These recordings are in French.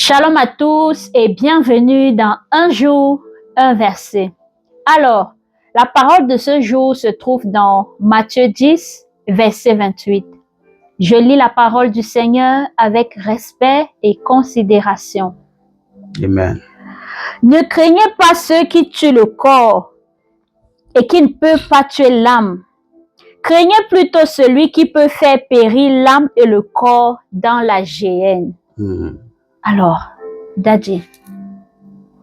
Shalom à tous et bienvenue dans Un jour, un verset. Alors, la parole de ce jour se trouve dans Matthieu 10, verset 28. Je lis la parole du Seigneur avec respect et considération. Amen. Ne craignez pas ceux qui tuent le corps et qui ne peuvent pas tuer l'âme. Craignez plutôt celui qui peut faire périr l'âme et le corps dans la géhenne. Alors, Daddy,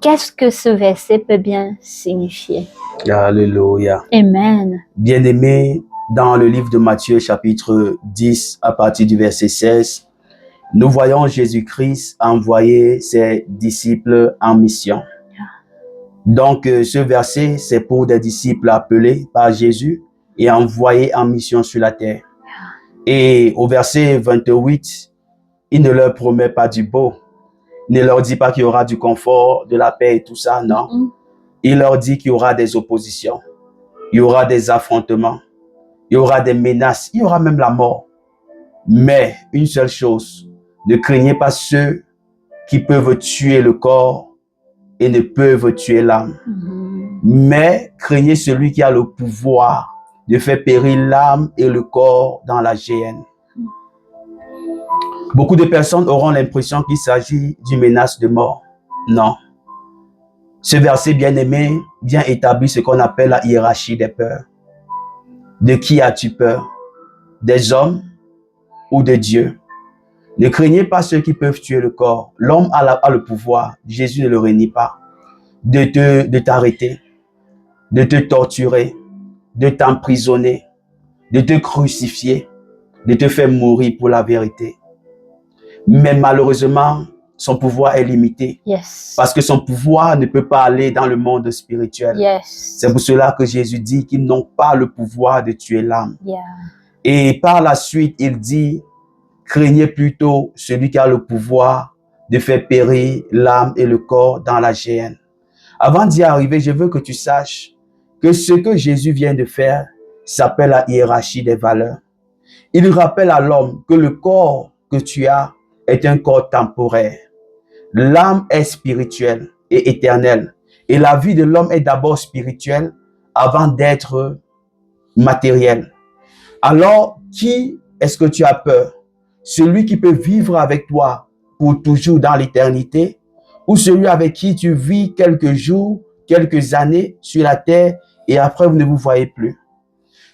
qu'est-ce que ce verset peut bien signifier? Alléluia. Amen. Bien-aimés, dans le livre de Matthieu, chapitre 10, à partir du verset 16, nous voyons Jésus-Christ envoyer ses disciples en mission. Donc, ce verset, c'est pour des disciples appelés par Jésus et envoyés en mission sur la terre. Et au verset 28, il ne leur promet pas du beau. Il ne leur dit pas qu'il y aura du confort, de la paix et tout ça, non. Il leur dit qu'il y aura des oppositions, il y aura des affrontements, il y aura des menaces, il y aura même la mort. Mais une seule chose, ne craignez pas ceux qui peuvent tuer le corps et ne peuvent tuer l'âme. Mais craignez celui qui a le pouvoir de faire périr l'âme et le corps dans la géhenne. Beaucoup de personnes auront l'impression qu'il s'agit d'une menace de mort. Non. Ce verset bien-aimé vient établir ce qu'on appelle la hiérarchie des peurs. De qui as-tu peur? Des hommes ou de Dieu? Ne craignez pas ceux qui peuvent tuer le corps. L'homme a le pouvoir, Jésus ne le renie pas, de t'arrêter, de te torturer, de t'emprisonner, de te crucifier, de te faire mourir pour la vérité. Mais malheureusement, son pouvoir est limité. Parce que son pouvoir ne peut pas aller dans le monde spirituel. C'est pour cela que Jésus dit qu'ils n'ont pas le pouvoir de tuer l'âme. Et par la suite, il dit, craignez plutôt celui qui a le pouvoir de faire périr l'âme et le corps dans la géhenne. Avant d'y arriver, je veux que tu saches que ce que Jésus vient de faire s'appelle la hiérarchie des valeurs. Il rappelle à l'homme que le corps que tu as est un corps temporaire. L'âme est spirituelle et éternelle. Et la vie de l'homme est d'abord spirituelle avant d'être matérielle. Alors, qui est-ce que tu as peur? Celui qui peut vivre avec toi pour toujours dans l'éternité ou celui avec qui tu vis quelques jours, quelques années sur la terre et après vous ne vous voyez plus?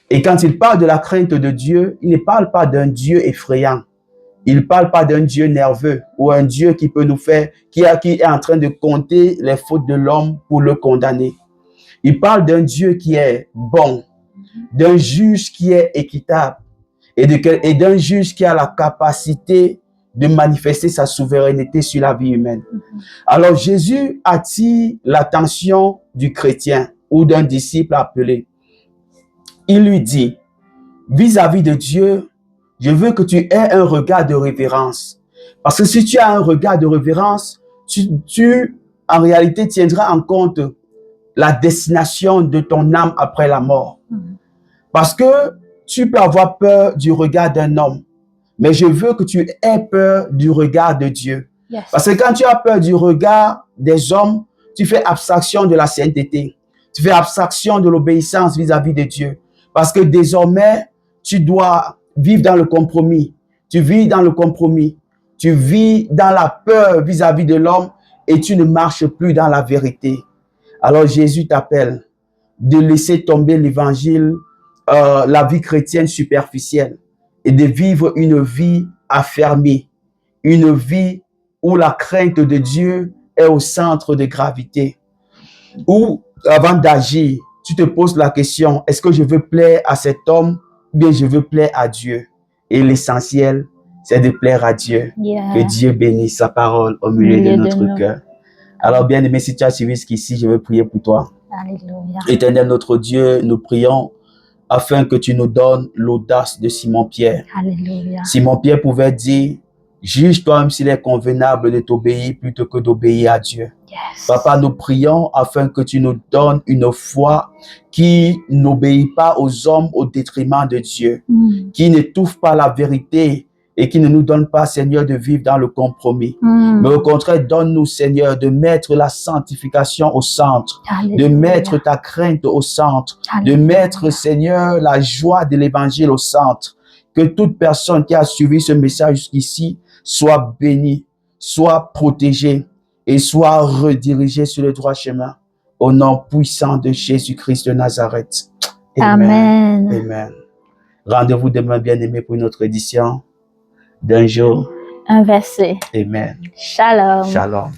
Et quand il parle de la crainte de Dieu, il ne parle pas d'un Dieu effrayant. Il ne parle pas d'un Dieu nerveux ou un Dieu qui peut nous faire, qui est en train de compter les fautes de l'homme pour le condamner. Il parle d'un Dieu qui est bon, d'un juge qui est équitable et d'un juge qui a la capacité de manifester sa souveraineté sur la vie humaine. Alors Jésus attire l'attention du chrétien ou d'un disciple appelé. Il lui dit, vis-à-vis de Dieu, je veux que tu aies un regard de révérence. Parce que si tu as un regard de révérence, tu en réalité tiendras en compte la destination de ton âme après la mort. Parce que tu peux avoir peur du regard d'un homme, mais je veux que tu aies peur du regard de Dieu. Parce que quand tu as peur du regard des hommes, tu fais abstraction de la sainteté. Tu fais abstraction de l'obéissance vis-à-vis de Dieu. Parce que désormais, tu dois vivre dans le compromis. Tu vis dans le compromis. Tu vis dans la peur vis-à-vis de l'homme et tu ne marches plus dans la vérité. Alors Jésus t'appelle de laisser tomber l'évangile, la vie chrétienne superficielle et de vivre une vie affermie, une vie où la crainte de Dieu est au centre de gravité. Où avant d'agir, tu te poses la question, est-ce que je veux plaire à cet homme ou bien je veux plaire à Dieu? Et l'essentiel, c'est de plaire à Dieu. Que Dieu bénisse sa parole au milieu de notre cœur. Alors bien aimé, si tu as suivi jusqu'ici, je veux prier pour toi. Alléluia. Éternel notre Dieu, nous prions afin que tu nous donnes l'audace de Simon-Pierre. Alléluia. Simon-Pierre pouvait dire, juge toi-même s'il est convenable de t'obéir plutôt que d'obéir à Dieu. Papa, nous prions afin que tu nous donnes une foi qui n'obéit pas aux hommes au détriment de Dieu, qui n'étouffe pas la vérité et qui ne nous donne pas, Seigneur, de vivre dans le compromis. Mais au contraire, donne-nous, Seigneur, de mettre la sanctification au centre, de mettre ta crainte au centre, de mettre, Seigneur, la joie de l'évangile au centre. Que toute personne qui a suivi ce message jusqu'ici soit bénie, soit protégée et soit redirigée sur le droit chemin. Au nom puissant de Jésus-Christ de Nazareth. Amen. Amen. Rendez-vous demain, bien-aimés, pour une autre édition d'un jour. Un verset. Amen. Shalom. Shalom.